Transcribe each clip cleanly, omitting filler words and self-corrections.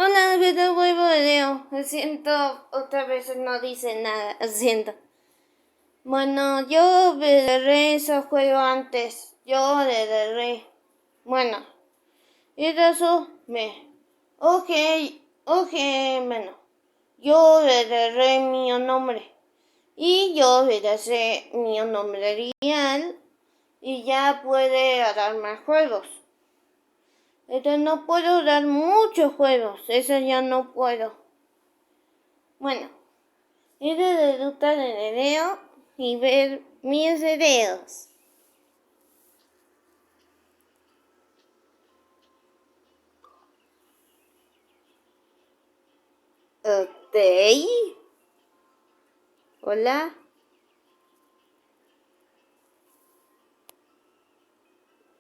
Hola, pero vuelvo de Leo. Lo siento, otra vez no dice nada. Lo siento. Bueno, yo veré ese juego antes. Yo le daré. Bueno, y eso me. Ok, ok, bueno. Yo le daré mi nombre. Y yo le daré mi nombre real. Y ya puede dar más juegos. Pero no puedo dar muchos juegos. Eso ya no puedo. Bueno. Ir a disfrutar el video y ver mis videos. Ok. Hola.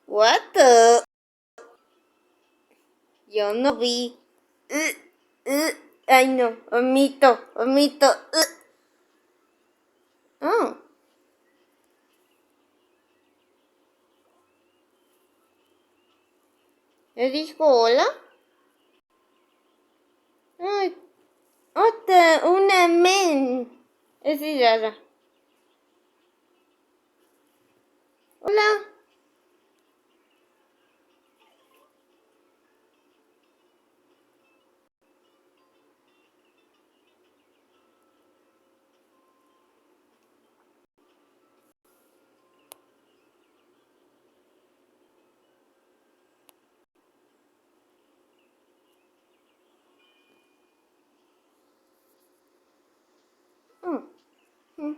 What the? Yo no vi. Ay no, omito. Oh. ¿Le dijo hola? Ay, otra, una men. Es rara. Hola. Oh. Ay,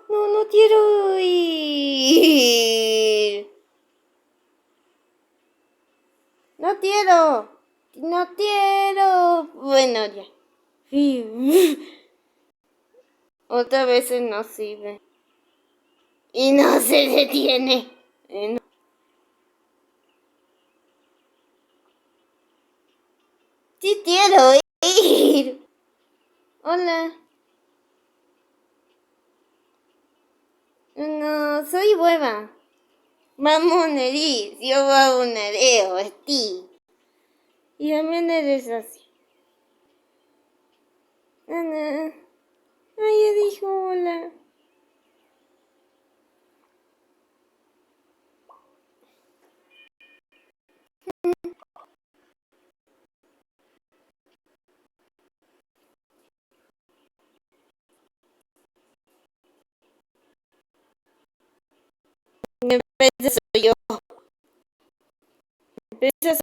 no quiero ir. No quiero. Bueno, ya. Otra vez no sirve. Y no se detiene. No. Sí quiero ir. Hola. No, soy hueva. Vamos a ir. Yo voy a un nereo, ti. Y también eres así. Ana. Ay, ya dijo hola. En vez de soy yo. En vez de